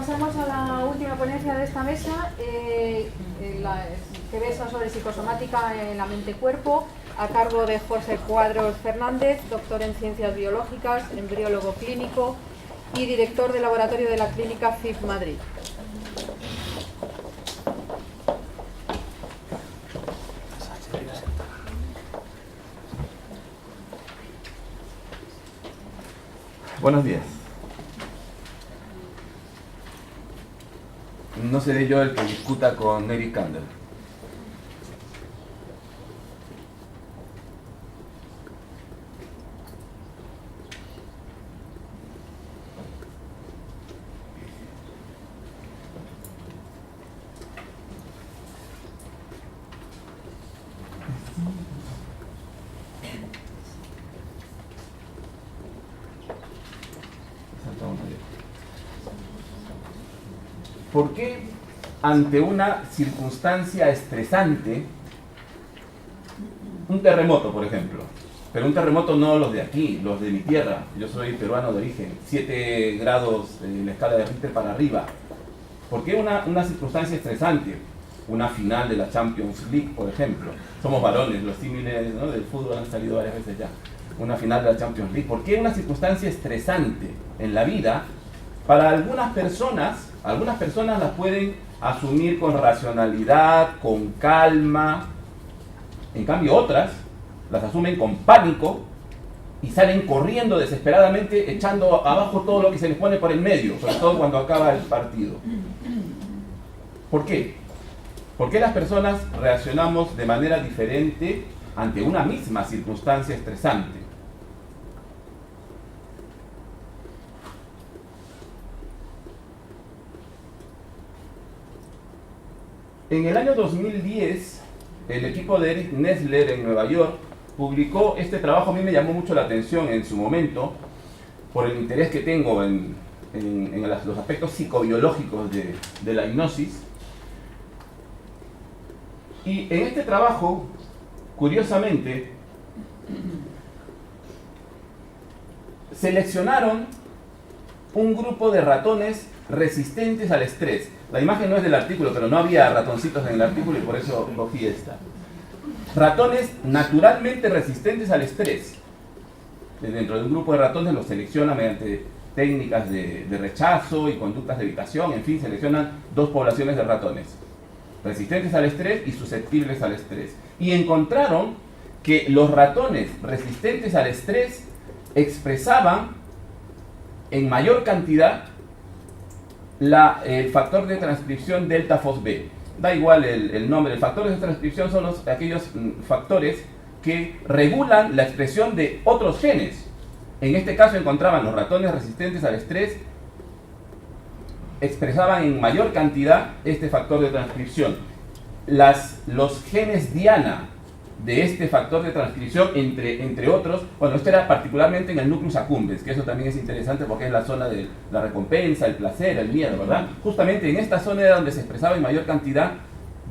pasamos a la última ponencia de esta mesa, que versa sobre psicosomática en la mente-cuerpo, a cargo de José Cuadros Fernández, doctor en Ciencias Biológicas, embriólogo clínico y director del laboratorio de la clínica FIF Madrid. Buenos días. No seré yo el que discuta con Eric Kandel. ¿Por qué ante una circunstancia estresante, un terremoto, por ejemplo, pero un terremoto no los de aquí, los de mi tierra, yo soy peruano de origen, 7 grados en la escala de Richter para arriba, ¿por qué una circunstancia estresante? Una final de la Champions League, por ejemplo, somos varones, los símiles, ¿no?, del fútbol han salido varias veces ya, una final de la Champions League, ¿por qué una circunstancia estresante en la vida? Para algunas personas las pueden asumir con racionalidad, con calma. En cambio otras las asumen con pánico y salen corriendo desesperadamente, echando abajo todo lo que se les pone por el medio, sobre todo cuando acaba el partido. ¿Por qué? ¿Por qué las personas reaccionamos de manera diferente ante una misma circunstancia estresante? En el año 2010, el equipo de Eric Nestler en Nueva York publicó este trabajo. A mí me llamó mucho la atención en su momento, por el interés que tengo en los aspectos psicobiológicos de la hipnosis. Y en este trabajo, curiosamente, seleccionaron un grupo de ratones resistentes al estrés. La imagen no es del artículo, pero no había ratoncitos en el artículo y por eso cogí esta. Ratones naturalmente resistentes al estrés. Dentro de un grupo de ratones los selecciona mediante técnicas de rechazo y conductas de evitación. En fin, seleccionan 2 poblaciones de ratones: resistentes al estrés y susceptibles al estrés. Y encontraron que los ratones resistentes al estrés expresaban en mayor cantidad el factor de transcripción delta FOSB. Da igual el nombre, el factor de transcripción son aquellos factores que regulan la expresión de otros genes. En este caso encontraban los ratones resistentes al estrés expresaban en mayor cantidad este factor de transcripción. Los genes Diana de este factor de transcripción, entre otros, bueno, esto era particularmente en el nucleus accumbens, que eso también es interesante porque es la zona de la recompensa, el placer, el miedo, ¿verdad? Justamente en esta zona era donde se expresaba en mayor cantidad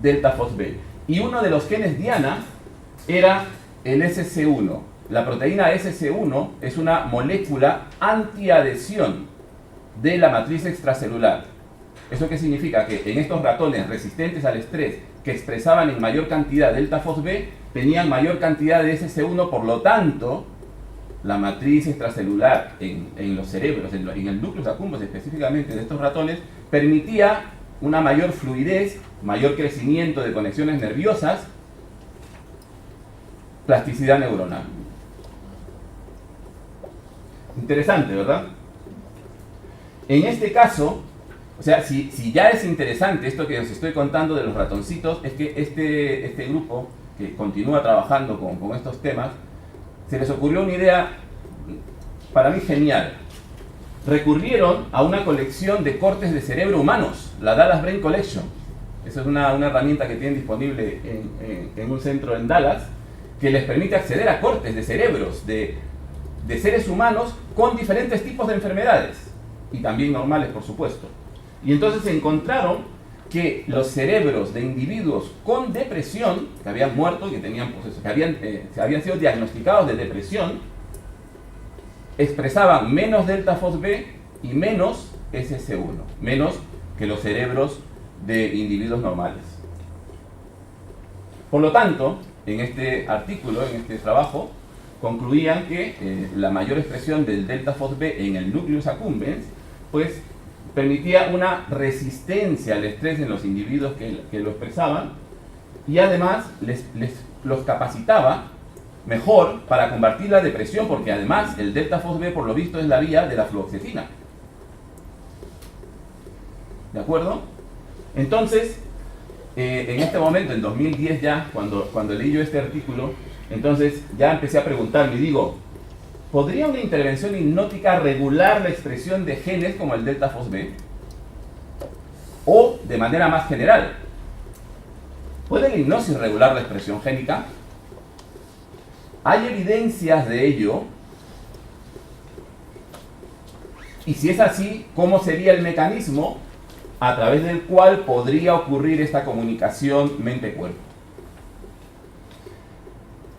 delta FOSB. Y uno de los genes Diana era el SC1. La proteína SC1 es una molécula antiadhesión de la matriz extracelular. ¿Eso qué significa? Que en estos ratones resistentes al estrés que expresaban en mayor cantidad delta FOSB, tenían mayor cantidad de SC1, por lo tanto, la matriz extracelular en los cerebros, en el núcleo accumbens específicamente de estos ratones, permitía una mayor fluidez, mayor crecimiento de conexiones nerviosas, plasticidad neuronal. Interesante, ¿verdad? En este caso, o sea, si ya es interesante esto que os estoy contando de los ratoncitos, es que este grupo que continúa trabajando con estos temas, se les ocurrió una idea para mí genial. Recurrieron a una colección de cortes de cerebro humanos, la Dallas Brain Collection. Esa es una herramienta que tienen disponible en un centro en Dallas, que les permite acceder a cortes de cerebros de seres humanos con diferentes tipos de enfermedades, y también normales, por supuesto. Y entonces encontraron que los cerebros de individuos con depresión, que habían muerto, que tenían, pues eso, que habían sido diagnosticados de depresión, expresaban menos delta FOSB y menos SC1, menos que los cerebros de individuos normales. Por lo tanto, en este artículo, en este trabajo, concluían que la mayor expresión del delta FOSB en el nucleus accumbens, pues permitía una resistencia al estrés en los individuos que lo expresaban, y además los capacitaba mejor para combatir la depresión, porque además el delta FOSB por lo visto es la vía de la fluoxetina. ¿De acuerdo? Entonces, en este momento, en 2010 ya, cuando leí yo este artículo, entonces ya empecé a preguntarme y digo, ¿podría una intervención hipnótica regular la expresión de genes como el delta FOSB? O, de manera más general, ¿puede la hipnosis regular la expresión génica? ¿Hay evidencias de ello? Y si es así, ¿cómo sería el mecanismo a través del cual podría ocurrir esta comunicación mente-cuerpo?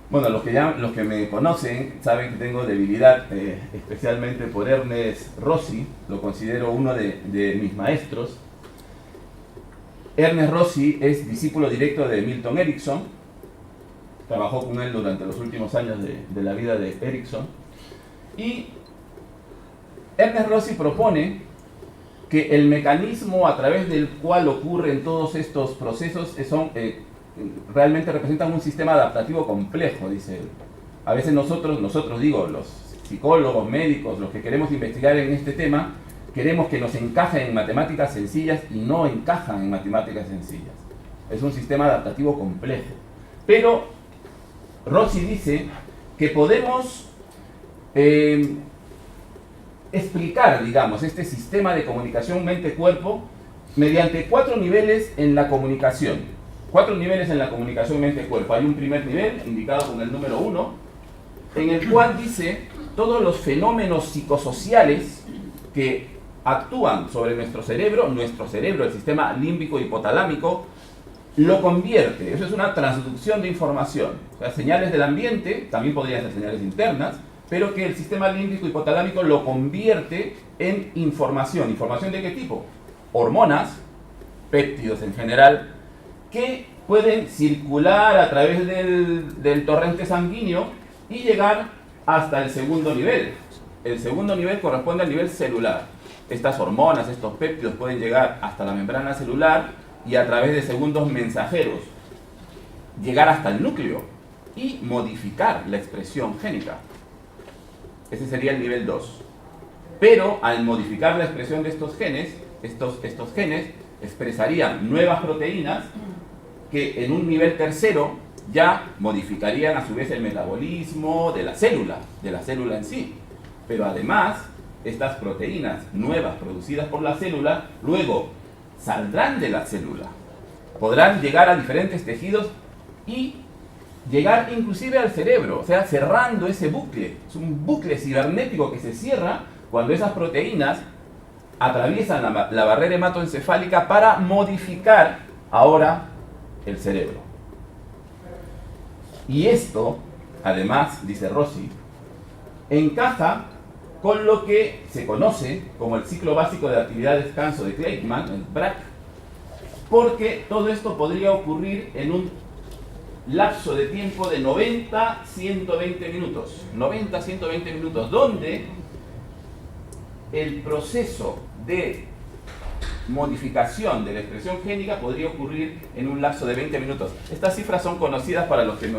Bueno, los que me conocen saben que tengo debilidad especialmente por Ernest Rossi, lo considero uno de mis maestros. Ernest Rossi es discípulo directo de Milton Erickson, trabajó con él durante los últimos años de la vida de Erickson, y Ernest Rossi propone que el mecanismo a través del cual ocurren todos estos procesos realmente representan un sistema adaptativo complejo, dice él. A veces nosotros digo, los psicólogos, médicos, los que queremos investigar en este tema, queremos que nos encajen en matemáticas sencillas y no encajan en matemáticas sencillas. Es un sistema adaptativo complejo. Pero Rossi dice que podemos explicar, digamos, este sistema de comunicación mente-cuerpo mediante 4 niveles en la comunicación. 4 niveles en la comunicación mente-cuerpo. Hay un primer nivel, indicado con el número 1, en el cual dice todos los fenómenos psicosociales que actúan sobre nuestro cerebro, el sistema límbico hipotalámico, lo convierte. Eso es una transducción de información. O sea, señales del ambiente, también podrían ser señales internas, pero que el sistema límbico hipotalámico lo convierte en información. ¿Información de qué tipo? Hormonas, péptidos en general, que pueden circular a través del torrente sanguíneo y llegar hasta el segundo nivel. El segundo nivel corresponde al nivel celular. Estas hormonas, estos péptidos pueden llegar hasta la membrana celular y a través de segundos mensajeros llegar hasta el núcleo y modificar la expresión génica. Ese sería el nivel 2. Pero al modificar la expresión de estos genes, estos genes expresarían nuevas proteínas que en un nivel tercero ya modificarían a su vez el metabolismo de la célula en sí. Pero además, estas proteínas nuevas producidas por la célula luego saldrán de la célula, podrán llegar a diferentes tejidos y llegar inclusive al cerebro, o sea, cerrando ese bucle. Es un bucle cibernético que se cierra cuando esas proteínas atraviesan la barrera hematoencefálica para modificar ahora el cerebro. Y esto, además, dice Rossi, encaja con lo que se conoce como el ciclo básico de actividad de descanso de Kleitman, el BRAC, porque todo esto podría ocurrir en un lapso de tiempo de 90-120 minutos. 90-120 minutos, donde el proceso de modificación de la expresión génica podría ocurrir en un lapso de 20 minutos. Estas cifras son conocidas para los que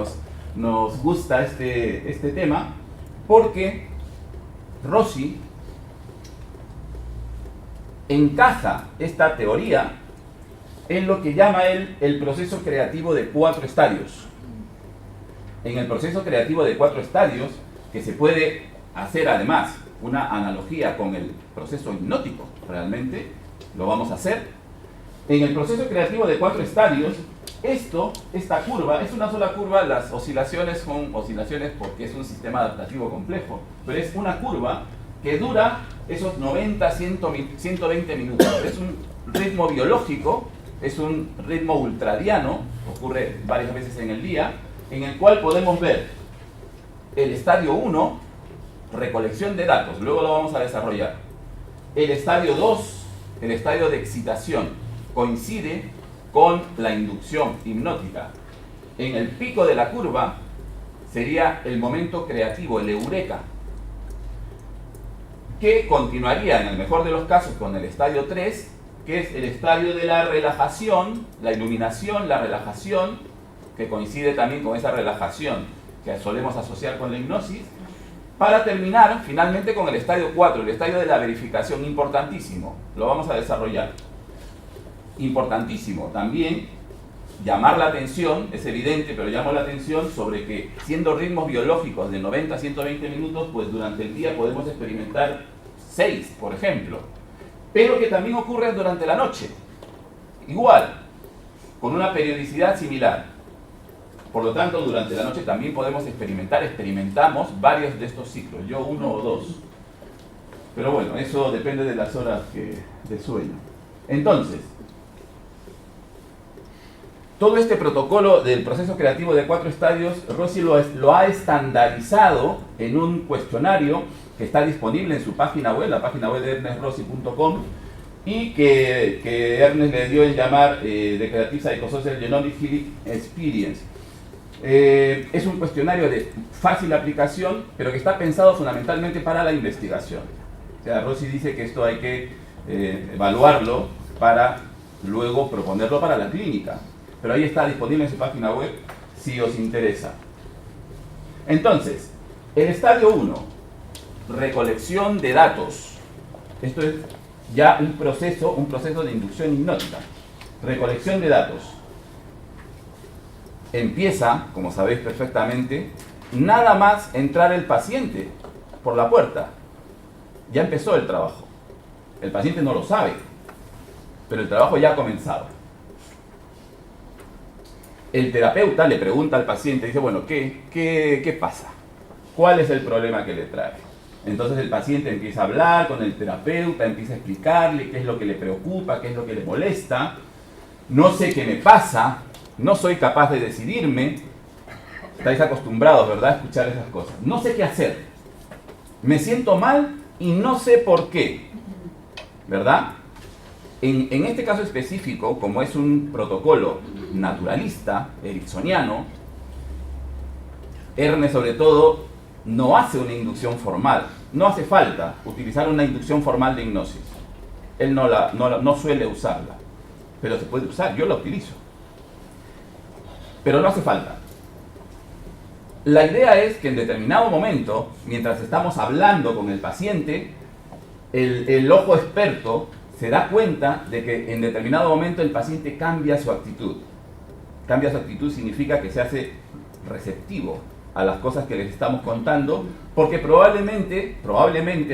nos gusta este tema, porque Rossi encaja esta teoría en lo que llama él el proceso creativo de 4 estadios. En el proceso creativo de 4 estadios, que se puede hacer además una analogía con el proceso hipnótico, realmente lo vamos a hacer. En el proceso creativo de 4 estadios, esta curva es una sola curva. Las oscilaciones son oscilaciones porque es un sistema adaptativo complejo, pero es una curva que dura esos 90-120 minutos. Es un ritmo biológico, es un ritmo ultradiano, ocurre varias veces en el día, en el cual podemos ver el estadio 1, recolección de datos, luego lo vamos a desarrollar. El estadio 2, el estadio de excitación, coincide con la inducción hipnótica. En el pico de la curva sería el momento creativo, el eureka, que continuaría en el mejor de los casos con el estadio 3, que es el estadio de la relajación, la iluminación, la relajación, que coincide también con esa relajación que solemos asociar con la hipnosis, para terminar finalmente con el estadio 4, el estadio de la verificación, importantísimo, lo vamos a desarrollar. Importantísimo también llamar la atención, es evidente, pero llamo la atención sobre que siendo ritmos biológicos de 90 a 120 minutos, pues durante el día podemos experimentar 6, por ejemplo, pero que también ocurre durante la noche, igual, con una periodicidad similar. Por lo tanto, durante la noche también podemos experimentamos varios de estos ciclos, yo 1 o 2. Pero bueno, eso depende de las horas de sueño. Entonces, todo este protocolo del proceso creativo de 4 estadios, Rossi lo ha estandarizado en un cuestionario que está disponible en su página web, la página web de ernestrossi.com, y que Ernest le dio en llamar The Creative Psychosocial Genomic Healing Experience. Es un cuestionario de fácil aplicación, pero que está pensado fundamentalmente para la investigación. O sea, Rossi dice que esto hay que evaluarlo para luego proponerlo para la clínica. Pero ahí está disponible en su página web si os interesa. Entonces, el estadio 1, recolección de datos. Esto es ya un proceso de inducción hipnótica. Recolección de datos. Empieza, como sabéis perfectamente, nada más entrar el paciente por la puerta. Ya empezó el trabajo. El paciente no lo sabe, pero el trabajo ya ha comenzado. El terapeuta le pregunta al paciente, dice, bueno, ¿qué pasa? ¿Cuál es el problema que le trae? Entonces el paciente empieza a hablar con el terapeuta, empieza a explicarle qué es lo que le preocupa, qué es lo que le molesta. No sé qué me pasa, no soy capaz de decidirme. Estáis acostumbrados, ¿verdad?, a escuchar esas cosas. No sé qué hacer. Me siento mal y no sé por qué. ¿Verdad? En este caso específico, como es un protocolo naturalista, ericksoniano, Ernest sobre todo no hace una inducción formal. No hace falta utilizar una inducción formal de hipnosis. Él no suele usarla, pero se puede usar, yo la utilizo. Pero no hace falta. La idea es que en determinado momento, mientras estamos hablando con el paciente, el ojo experto se da cuenta de que en determinado momento el paciente cambia su actitud. Cambia su actitud significa que se hace receptivo a las cosas que les estamos contando, porque probablemente,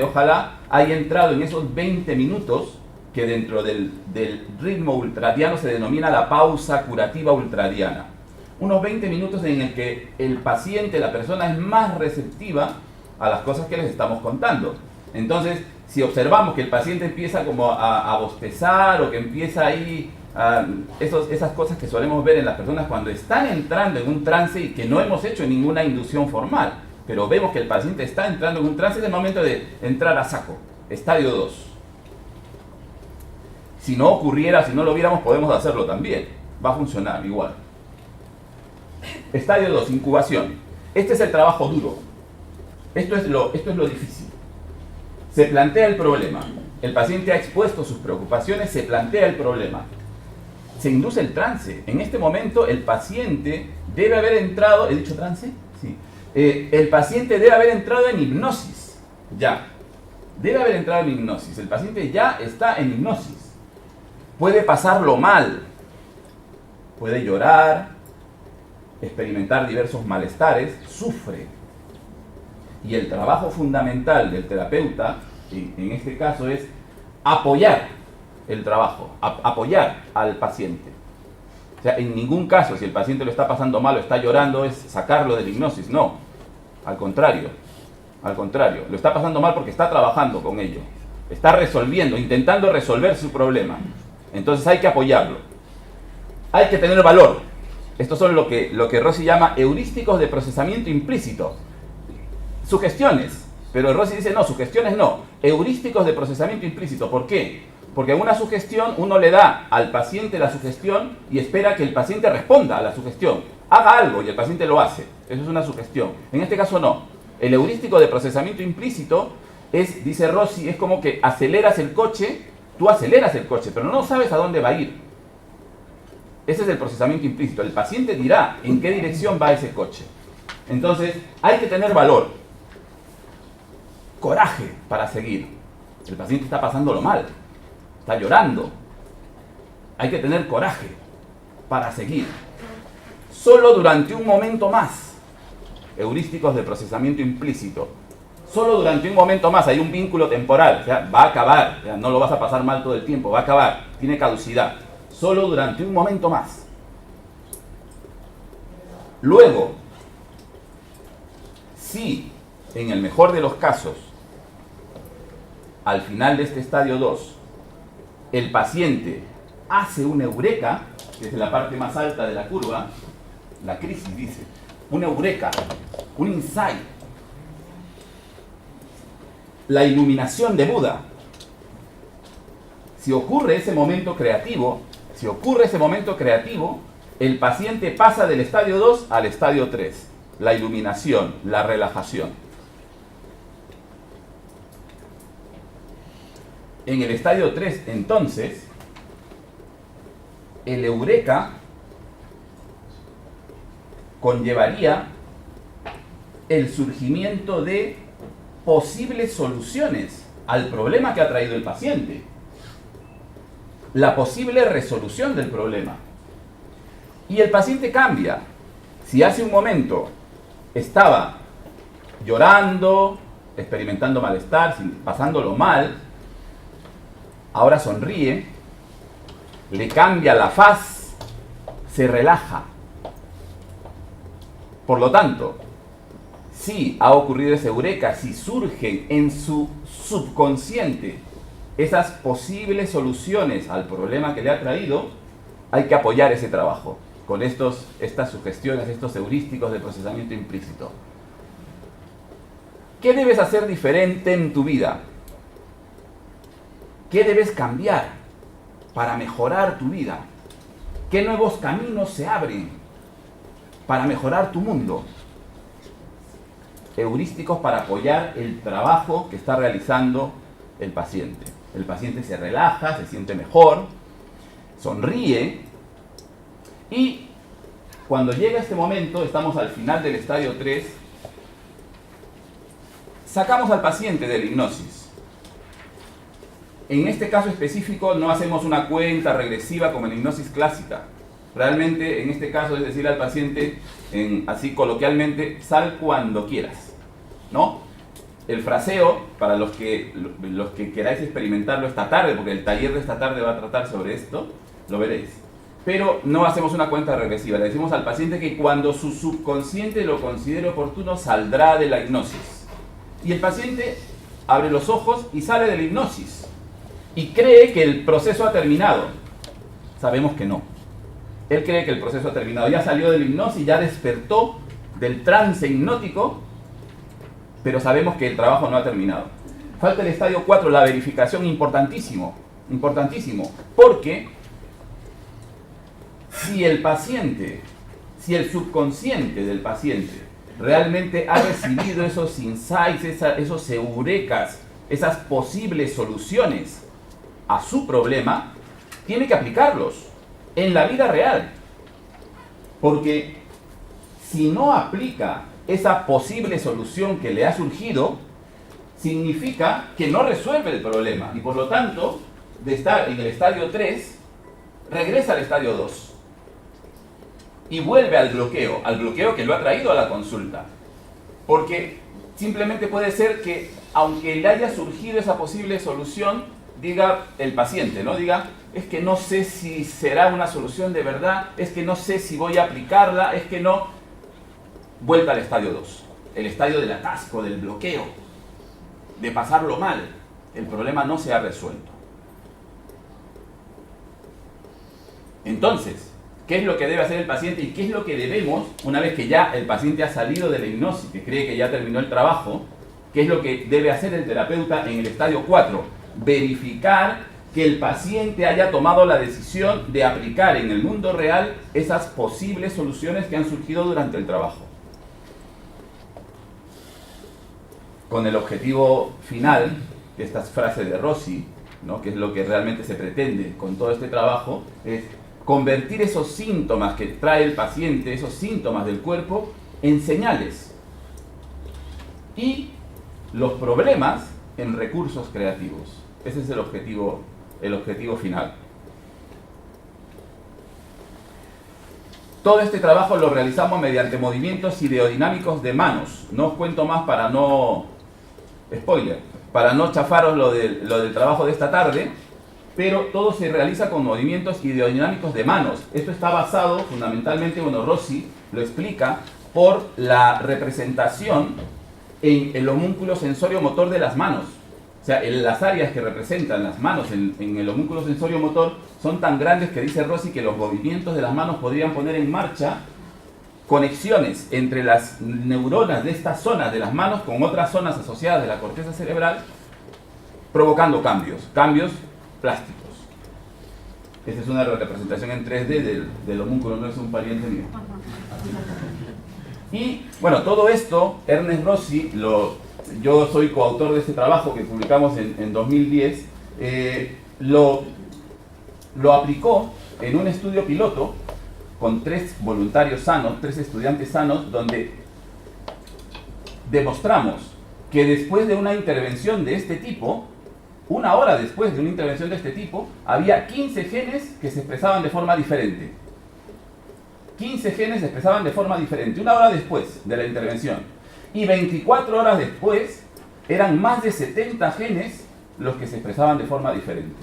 ojalá, haya entrado en esos 20 minutos que dentro del ritmo ultradiano se denomina la pausa curativa ultradiana. Unos 20 minutos en el que el paciente, la persona, es más receptiva a las cosas que les estamos contando. Entonces, si observamos que el paciente empieza como a bostezar o que empieza ahí, esas cosas que solemos ver en las personas cuando están entrando en un trance y que no hemos hecho ninguna inducción formal, pero vemos que el paciente está entrando en un trance, es el momento de entrar a saco, estadio 2. Si no ocurriera, si no lo viéramos, podemos hacerlo también, va a funcionar igual. Estadio 2, incubación. Este es el trabajo duro. Esto es lo difícil. Se plantea el problema. El paciente ha expuesto sus preocupaciones, se plantea el problema. Se induce el trance. En este momento el paciente debe haber entrado... ¿He dicho trance? Sí. El paciente debe haber entrado en hipnosis. Ya. Debe haber entrado en hipnosis. El paciente ya está en hipnosis. Puede pasarlo mal. Puede llorar, experimentar diversos malestares, sufre. Y el trabajo fundamental del terapeuta, en este caso, es apoyar el trabajo, apoyar al paciente. O sea, en ningún caso, si el paciente lo está pasando mal o está llorando, es sacarlo de la hipnosis, no. Al contrario, lo está pasando mal porque está trabajando con ello. Está resolviendo, intentando resolver su problema. Entonces hay que apoyarlo. Hay que tener valor. Estos son lo que Rossi llama heurísticos de procesamiento implícito. Sugestiones. Pero Rossi dice, no, sugestiones no. Heurísticos de procesamiento implícito. ¿Por qué? Porque en una sugestión uno le da al paciente la sugestión y espera que el paciente responda a la sugestión. Haga algo y el paciente lo hace. Eso es una sugestión. En este caso no. El heurístico de procesamiento implícito es, dice Rossi, es como que aceleras el coche, tú aceleras el coche, pero no sabes a dónde va a ir. Ese es el procesamiento implícito. El paciente dirá en qué dirección va ese coche. Entonces, hay que tener valor, coraje para seguir. El paciente está pasándolo mal, está llorando. Hay que tener coraje para seguir. Solo durante un momento más. Heurísticos de procesamiento implícito. Solo durante un momento más, hay un vínculo temporal, o sea, va a acabar, o sea, no lo vas a pasar mal todo el tiempo, va a acabar, tiene caducidad. Solo durante un momento más. Luego, si en el mejor de los casos, al final de este estadio 2, el paciente hace una eureka, desde la parte más alta de la curva, la crisis dice, una eureka, un insight, la iluminación de Buda. Si ocurre ese momento creativo, el paciente pasa del estadio 2 al estadio 3, la iluminación, la relajación. En el estadio 3, entonces, el eureka conllevaría el surgimiento de posibles soluciones al problema que ha traído el paciente. La posible resolución del problema. Y el paciente cambia. Si hace un momento estaba llorando, experimentando malestar, pasándolo mal, ahora sonríe, le cambia la faz, se relaja. Por lo tanto, si ha ocurrido esa eureka, si surgen en su subconsciente esas posibles soluciones al problema que le ha traído, hay que apoyar ese trabajo con estas sugestiones, estos heurísticos de procesamiento implícito. ¿Qué debes hacer diferente en tu vida? ¿Qué debes cambiar para mejorar tu vida? ¿Qué nuevos caminos se abren para mejorar tu mundo? Heurísticos para apoyar el trabajo que está realizando el paciente. El paciente se relaja, se siente mejor, sonríe y cuando llega este momento, estamos al final del estadio 3, sacamos al paciente de la hipnosis. En este caso específico no hacemos una cuenta regresiva como en la hipnosis clásica. Realmente en este caso es decirle al paciente, así coloquialmente, sal cuando quieras, ¿no? El fraseo, para los que queráis experimentarlo esta tarde, porque el taller de esta tarde va a tratar sobre esto, lo veréis. Pero no hacemos una cuenta regresiva, le decimos al paciente que cuando su subconsciente lo considere oportuno, saldrá de la hipnosis. Y el paciente abre los ojos y sale de la hipnosis. Y cree que el proceso ha terminado. Sabemos que no. Él cree que el proceso ha terminado. Ya salió de la hipnosis, ya despertó del trance hipnótico, pero sabemos que el trabajo no ha terminado. Falta el estadio 4, la verificación, importantísimo, importantísimo, porque si el subconsciente del paciente realmente ha recibido esos insights, esos eurekas, esas posibles soluciones a su problema, tiene que aplicarlos en la vida real. Porque si no aplica esa posible solución que le ha surgido, significa que no resuelve el problema. Y por lo tanto, de estar en el estadio 3, regresa al estadio 2. Y vuelve al bloqueo que lo ha traído a la consulta. Porque simplemente puede ser que, aunque le haya surgido esa posible solución, diga el paciente, ¿no? Diga, es que no sé si será una solución de verdad, es que no sé si voy a aplicarla, es que no. Vuelta al estadio 2, el estadio del atasco, del bloqueo, de pasarlo mal. El problema no se ha resuelto. Entonces, ¿qué es lo que debe hacer el paciente y qué es lo que debemos, una vez que ya el paciente ha salido de la hipnosis, que cree que ya terminó el trabajo, ¿Qué es lo que debe hacer el terapeuta en el estadio 4? Verificar que el paciente haya tomado la decisión de aplicar en el mundo real esas posibles soluciones que han surgido durante el trabajo. Con el objetivo final, esta frase de Rossi, ¿no?, que es lo que realmente se pretende con todo este trabajo, es convertir esos síntomas que trae el paciente, esos síntomas del cuerpo, en señales. Y los problemas en recursos creativos. Ese es el objetivo final. Todo este trabajo lo realizamos mediante movimientos ideodinámicos de manos. No os cuento más para no... spoiler, para no chafaros lo del trabajo de esta tarde, pero todo se realiza con movimientos ideodinámicos de manos. Esto está basado fundamentalmente, bueno, Rossi lo explica, por la representación en el homúnculo sensorio-motor de las manos. O sea, las áreas que representan las manos en el homúnculo sensorio-motor son tan grandes que dice Rossi que los movimientos de las manos podrían poner en marcha conexiones entre las neuronas de estas zonas de las manos con otras zonas asociadas de la corteza cerebral, provocando cambios plásticos. Esta es una representación en 3D del homúnculo, no es un pariente mío. Y bueno, todo esto, Ernest Rossi, yo soy coautor de este trabajo que publicamos en 2010, lo aplicó en un estudio piloto con 3 voluntarios sanos, 3 estudiantes sanos, donde demostramos que después de una intervención de este tipo, una hora después de una intervención de este tipo, había 15 genes que se expresaban de forma diferente. 15 genes se expresaban de forma diferente, una hora después de la intervención. Y 24 horas después, eran más de 70 genes los que se expresaban de forma diferente.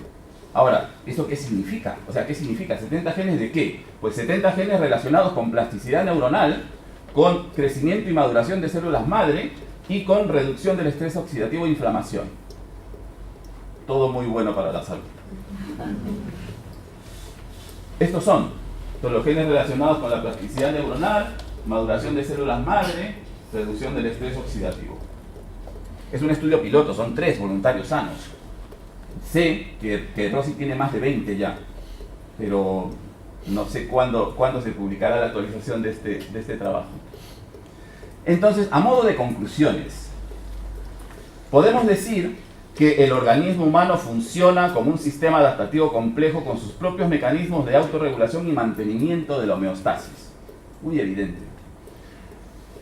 Ahora, ¿eso qué significa? O sea, ¿qué significa? ¿70 genes de qué? Pues 70 genes relacionados con plasticidad neuronal, con crecimiento y maduración de células madre y con reducción del estrés oxidativo e inflamación. Todo muy bueno para la salud. Estos son los genes relacionados con la plasticidad neuronal, maduración de células madre, reducción del estrés oxidativo. Es un estudio piloto, son 3 voluntarios sanos. Sé que Rossi tiene más de 20 ya, pero no sé cuándo se publicará la actualización de este trabajo. Entonces, a modo de conclusiones, podemos decir que el organismo humano funciona como un sistema adaptativo complejo con sus propios mecanismos de autorregulación y mantenimiento de la homeostasis. Muy evidente.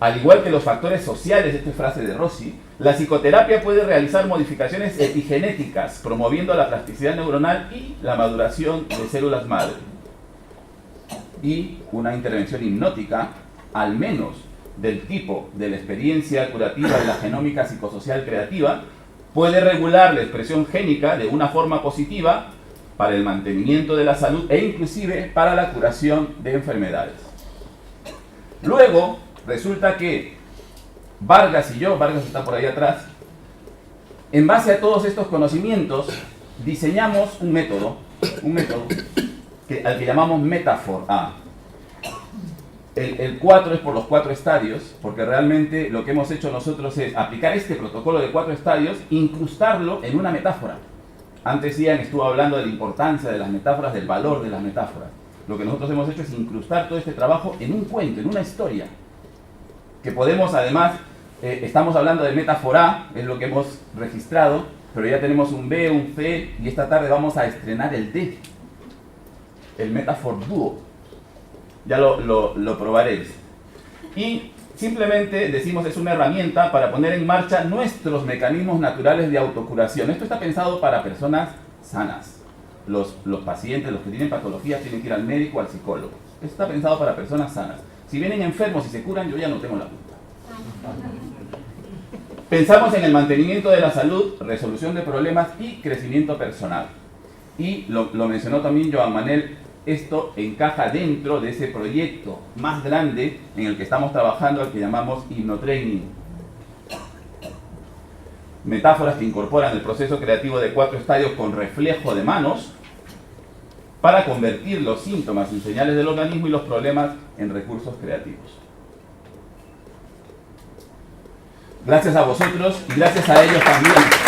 Al igual que los factores sociales, esta es frase de Rossi, la psicoterapia puede realizar modificaciones epigenéticas, promoviendo la plasticidad neuronal y la maduración de células madre. Y una intervención hipnótica, al menos del tipo de la experiencia curativa de la genómica psicosocial creativa, puede regular la expresión génica de una forma positiva para el mantenimiento de la salud e inclusive para la curación de enfermedades. Luego, resulta que Vargas y yo, Vargas está por ahí atrás, en base a todos estos conocimientos, diseñamos un método al que llamamos Metafor-A. El 4 es por los 4 estadios, porque realmente lo que hemos hecho nosotros es aplicar este protocolo de 4 estadios, incrustarlo en una metáfora. Antes Ian estuvo hablando de la importancia de las metáforas, del valor de las metáforas. Lo que nosotros hemos hecho es incrustar todo este trabajo en un cuento, en una historia. Que podemos además, estamos hablando de Metáfora, es lo que hemos registrado, pero ya tenemos un B, un C, y esta tarde vamos a estrenar el D, el Metafor Duo. Ya lo probaréis. Y simplemente decimos es una herramienta para poner en marcha nuestros mecanismos naturales de autocuración. Esto está pensado para personas sanas. Los pacientes, los que tienen patologías, tienen que ir al médico o al psicólogo. Esto está pensado para personas sanas. Si vienen enfermos y se curan, yo ya no tengo la culpa. Pensamos en el mantenimiento de la salud, resolución de problemas y crecimiento personal. Y lo mencionó también Joan Manel, esto encaja dentro de ese proyecto más grande en el que estamos trabajando, al que llamamos Hipnotraining. Metáforas que incorporan el proceso creativo de 4 estadios con reflejo de manos para convertir los síntomas en señales del organismo y los problemas en recursos creativos. Gracias a vosotros y gracias a ellos también.